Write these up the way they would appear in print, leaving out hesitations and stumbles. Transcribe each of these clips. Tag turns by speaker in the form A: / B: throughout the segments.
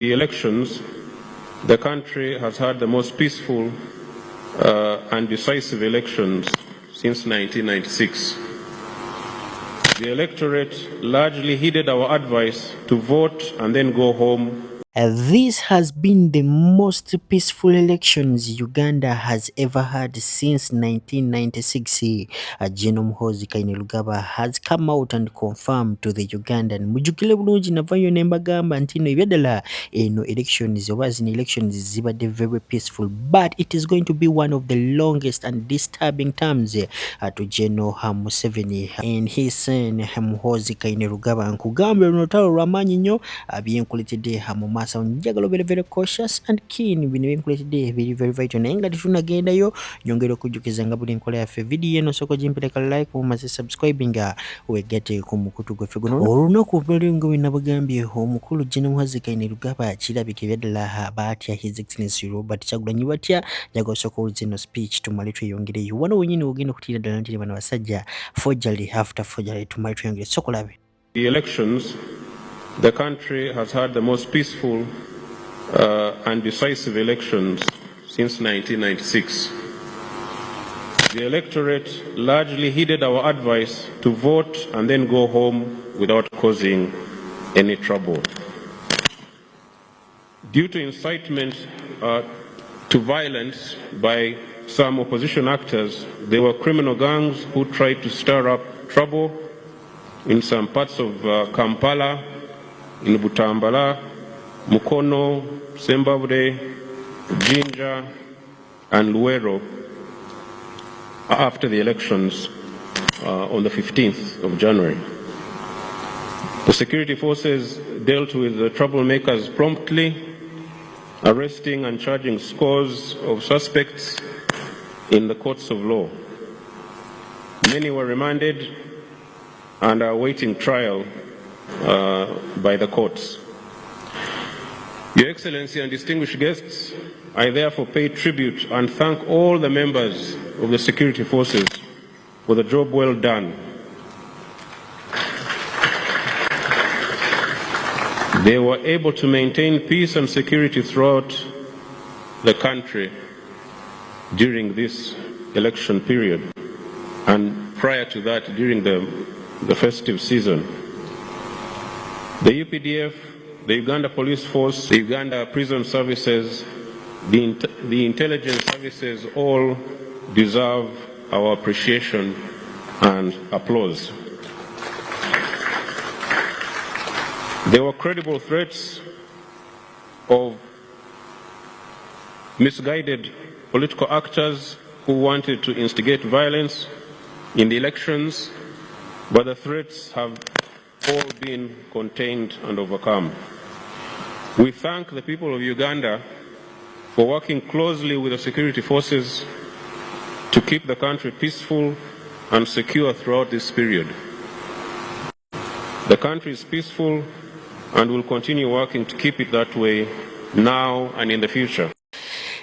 A: The elections, the country has had the most peaceful and decisive elections since 1996. The electorate largely heeded our advice to vote and then go home.
B: This has been the most peaceful elections Uganda has ever had since 1996. General Muhoozi has come out and confirmed to the Ugandan. Mujukile bulungi navayo nembagamba ntino ebyadala eno elections elections zibadde very peaceful, but it is going to be one of the longest and disturbing terms to General Museveni and his son Muhoozi Kainerugaba. Nkugamba lunotalo lwamanyi nnyo byenkuletedde mu maaso njagala obeere very cautious and keen bino byenkuletedde biri very vital naye nga tetunagendayo nyongera okujjukiza nga buli nkola yaffe vidiyo eno sooka gimpeleka like umaze subscribing wegate ku mukutu gwaffe guno olunaku nga bwe nabagambye omukulu General Muhoozi Kainerugaba kirabika ebyaddala batya His Excellency Robert Kyagulanyi batya njagala osooka owuliza eno speech tumale tweyongereyo wano wenyini ogenda okutiira ddala nti bano basajja forgery after forgery tumale tweyongere sokolabe.
A: The elections, the country has had the most peaceful and decisive elections since 1996. The electorate largely heeded our advice to vote and then go home without causing any trouble. Due to incitement to violence by some opposition actors, there were criminal gangs who tried to stir up trouble in some parts of Kampala, in Butambala, Mukono, Zimbabwe, Jinja, and Luero after the elections on the 15th of January. The security forces dealt with the troublemakers promptly, arresting and charging scores of suspects in the courts of law. Many were remanded and are awaiting trial by the courts. Your Excellency and distinguished guests, I therefore pay tribute and thank all the members of the security forces for the job well done. They were able to maintain peace and security throughout the country during this election period and prior to that during the festive season. The UPDF, the Uganda Police Force, the Uganda Prison Services, the intelligence services all deserve our appreciation and applause. There were credible threats of misguided political actors who wanted to instigate violence in the elections, but the threats have all been contained and overcome. We thank the people of Uganda for working closely with the security forces to keep the country peaceful and secure throughout this period. The country is peaceful and will continue working to keep it that way now and in the future.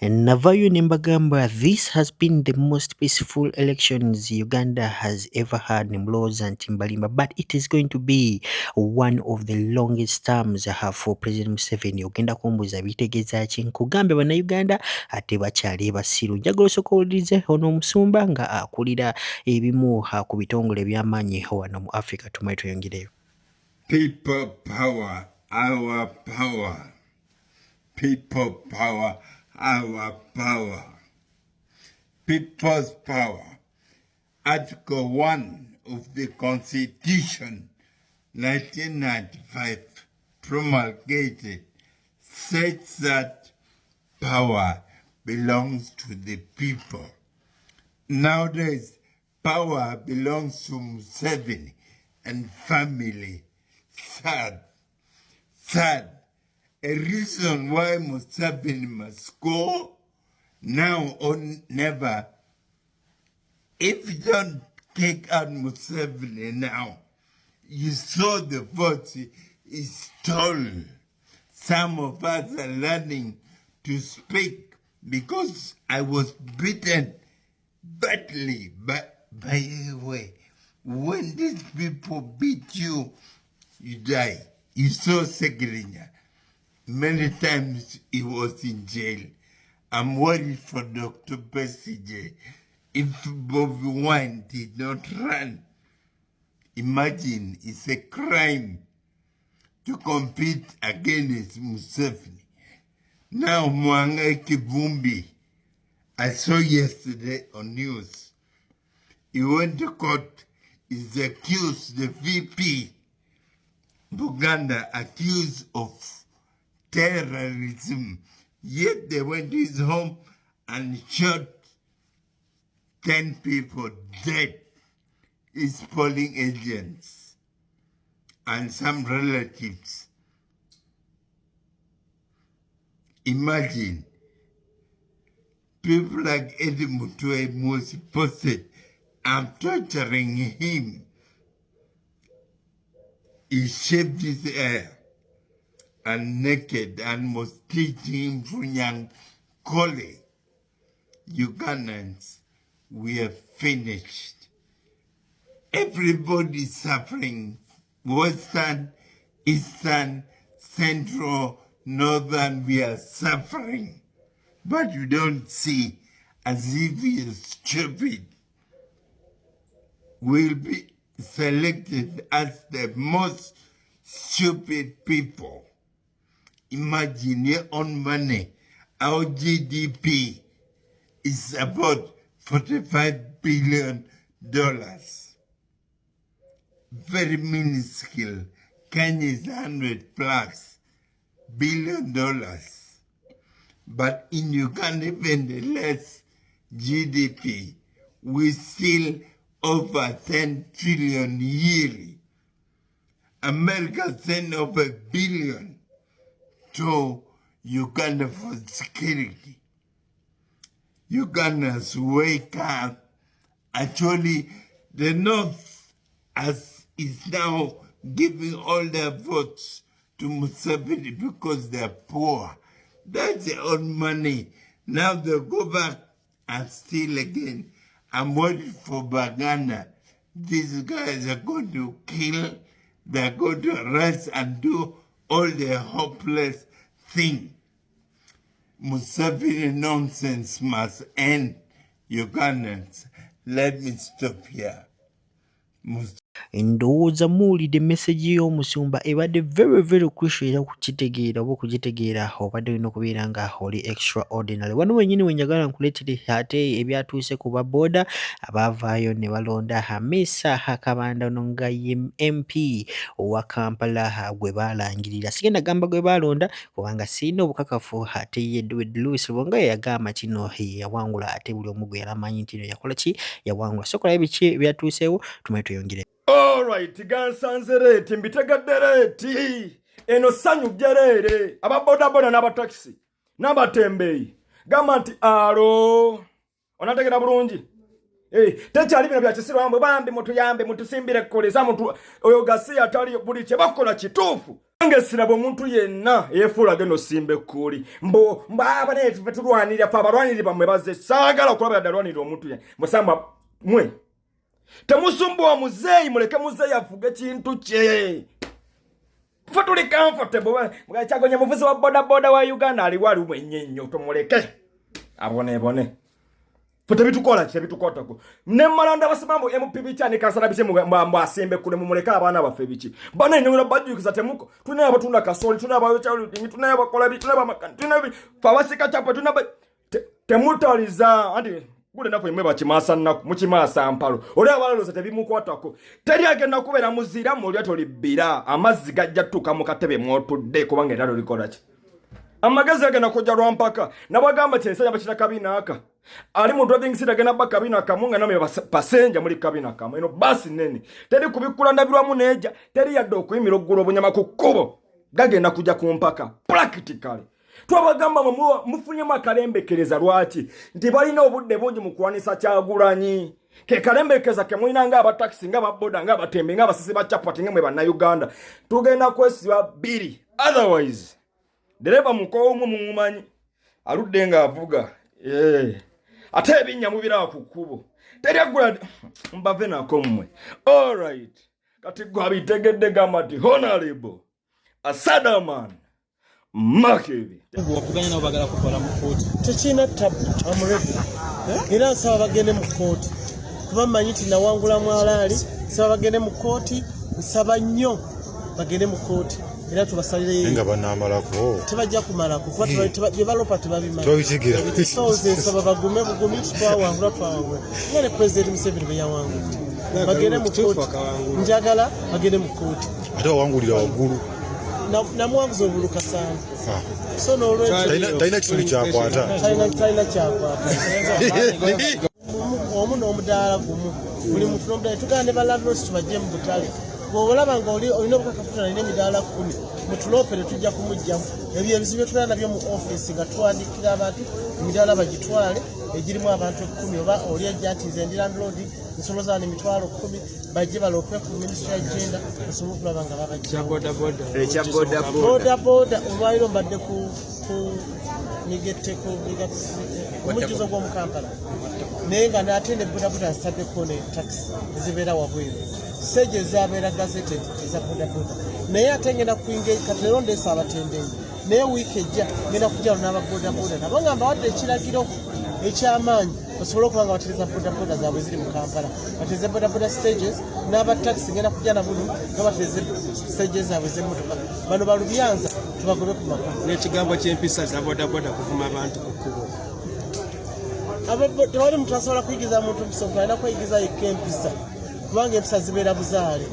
B: Navayo Nembagamba, this has been the most peaceful elections Uganda has ever had, Nimloza and Timbalimba, but it is going to be one of the longest terms for President Museveni. Ogenda kumbuza bitegeza ki nkugambe bana Uganda ate bakyali basiru. Njagala osooka owulirize ono omusumba nga akulira ebimu ku bitongole eby'amaanyi wano mu Africa. Tumale tweyongereyo.
C: People power, our power. People power, our power. People's power. Article 1 of the Constitution, 1995, promulgated, states that power belongs to the people. Nowadays, power belongs to Museveni and family. Third, a reason why Museveni must go now or never. If you don't take out Museveni now, you saw the vote is stolen. Some of us are learning to speak because I was beaten badly. But by the way, when these people beat you, you die. You saw Segrinya. Many times he was in jail. I'm worried for Dr. Besige. If Bobi Wine did not run, imagine it's a crime to compete against Museveni. Now Mwanga Kivumbi, I saw yesterday on news, he went to court, is accused, the VP, Buganda, accused of terrorism. Yet they went to his home and shot 10 people dead. His polling agents and some relatives. Imagine, people like Eddie Mutwe Muhoozi posted, I'm torturing him. He shaved his hair and naked and was teaching him Funyang Kole. Ugandans, we are finished. Everybody suffering. Western, Eastern, Central, Northern, we are suffering. But you don't see as if we are stupid. We'll be selected as the most stupid people. Imagine your own money. Our GDP is about $45 billion. Very minuscule. Kenya is $100+ billion. But in Uganda, even the less GDP, we still over 10 trillion yearly. America sent over $1 billion to Uganda for security. Ugandans wake up. Actually, the North is now giving all their votes to Museveni because they're poor. That's their own money. Now they go back and steal again. I'm worried for Baganda. These guys are going to kill, they're going to arrest and do all the hopeless thing. Museveni nonsense must end, Ugandans. Let me stop here.
B: Ndowooza muwulidde message y'omusumba ebadde very crucial era kukitegeera oba okugitegeera obadde olina okubeera nga oli extraordinary. Wano wennyini wenjagala nkuleetere ate ebyatuuse ku baboda abaavaayo ne balonda Hamisa Hakabanda ono nga ye MP owa Kampala gwe baalangirira. Sigenda gamba gwe baalonda kubanga sirina obukakafu ate ye Louis Lubonga yagamba kino yawangula ate buli omu gwe yalamanyi nti no yakola ki yawangula. So kola biki ebyatuuseewo tumaye tweyongere.
D: Alright, gansanze leeti mbitegadde leeti eno ssanyu byereere ababodaboda n'abataxi n'abatembeeyi gamba nti alo onategera bulungi tekyali bino bya kisiru wambwe bambi mutuyambe mutusimbire koleza muntu oyo gasi atali buli kye bakola kituufu nge siraba omuntu yenna yeefuulaga eno simba ekkuli mbo abaneefe tulwanirira fe abalwanirira bammwe bazze saagala okulaba yadde alwanirira omuntu yenna musamba mwe temusumbuwa muzeeyi muleke muzeeyi afuge kintu kye fe tuli comfortable kyagonya muvuzi wa bodaboda wa Uganda aliwo aliwo ennyo tumuleke abonebone fe tebitukola tebitukwatako nemmala ndabasibambo MPB cyane kasala bise mbu asimbe kule mumuleke abaana baffe biki bana enyongera bajjukiza temuko tuna abatunda kasoli tuna abayochalu tuna abakola bi tuna abamakani tuna fawasika chapa tuna temutaliza andi gule nafo imwe bakimasa nnaku mukimasa mpalo oli abalaloza tebimukwatako teri agenda kubeera muzira mu lyato libbira amazzi gajja tuka mu katebe mwotudde kubanga endalo likola ki amagezi agenda kujja lwampaka nabagamba kyensanya bakira kabina aka ali mu driving seat agenda ba kabina kamu nga namwe pasenja muri kabina kamu eno basi nene teri kubikula ndabirwamu neja teri yadde okuyimira oggula obunyama ku kkubo gagenda kujja ku mpaka practically twabagamba mufunyemu akalembekereza lwaki nti balina obudde bungi mu kuwanisa Kyagulanyi ke kalembekeza ke mulina nga abataxi nga ababoda nga abatembe nga abasisi ba chapati nga mwe bannayuganda tugenda kwesiba bbiri otherwise dereva mukowo mumumanyi aludde nga avuga ate ebinnya mubirawa ku kkubo teryagula mbave nako mmwe alright kati gwe abitegedde gamba nti honorable asadaman Magere.
E: Wakuganya nabo bagala kukola mu kooti.
F: Tekina tabu amurebe. Era nsaba bagende mu kooti. Kuba mmanyi nti nawangula mwalaali, nsaba bagende mu kooti, nsaba nnyo bagende mu kooti. Era tubasalire
G: nga banamalako.
F: Tebajja kumalako. Kuba bye balopa tebabimanyi.
G: Tubabitigira.
F: Soze nsaba bagume bugumi twawangula. Ngene President Museveni bwe yawangula. Bagende mu kooti. Njagala bagende mu kooti.
G: Ate wawangulira waggulu.
F: Namuwanguza obuluka sana. So n'olwekyo
G: talina kitundu kyakwata.
F: Talina kyakwata. Omu n'omudaala gumu. Buli muntu n'omudaala. Tugenda ne balandlords tubajje mu butale. Bw'olaba nga olina obukakafuta nalina emidaala 10 mutuloopere tujja kumugjamu. Ebyo ebizibu bye tulina nabyo mu ofiisi nga tuwandiikira abantu emidaala bagitwale egirimu abantu 10 oba oli ajja nti nze ndi landlord nsoloza emitwalo 10 bajje baloope ku minisitule ya genda basobole okulaba nga babajja. Boda olwaliro mbadde ku migetteko omujjuzo gw'omu Kampala naye nga n'atende bodaboda zitaddeko ne taxi ezibeera wabweru sejje ezabeera gazete eza bodaboda naye ate ngenda kuyinga kati leero ndeesa abatembeeyi naye wiiki ejja ngenda kujjalo n'ababodaboda nabo nga mbawadde ekiragiro ekyamaanyi basobole okuba nga batereza bodaboda zaabwe ziri mu Kampala batereze bodaboda stages n'abataxi ngenda kujja nabulu nga batereze stages zaabwe z'emmotoka bano balubyanza tubagobe ku maka.
E: N'ekigambo ky'empisa za bodaboda kuvuma abantu ku kkubo.
F: Tewali muntu asobola kuyigiza muntu mpisa alina kweyigiza yekka empisa kubanga empisa zibeera buzaale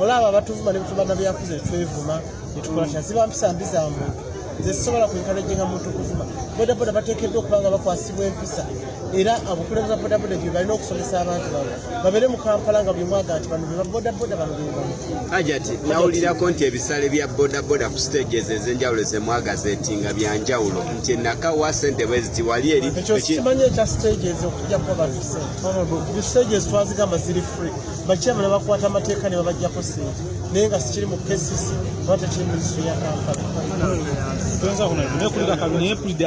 F: olaba abatuvuma ne bitubana byafuze twevuma netukola kya ziba mpisa mbi za muntu nze sisobola kwenkalejinga muntu kuvuma bodaboda bateekeddwa okuba nga bakwasibwa empisa era abakulembeza bodaboda ebyo balina okusomesa abantu baabwe babeere mu Kampala nga buli mwaga nti bano be babodaboda bano be bano.
H: Hajati nawulirako nti ebisale bya bodaboda ku stages ez'enjawulo ze mwagazetinga bya njawulo nti nakawa ssente bwe ziti wali eri
F: ekyo kimanyi ekya stages okujja kuba bantu ssente stages twazigamba ziri free bakyama ne bakwata amateeka ne babajjako ssente naye nga sikiri mu KCC oba tekiri minisitule ya Kampala.
E: Tuyinza kunaye kulira kalunye epulide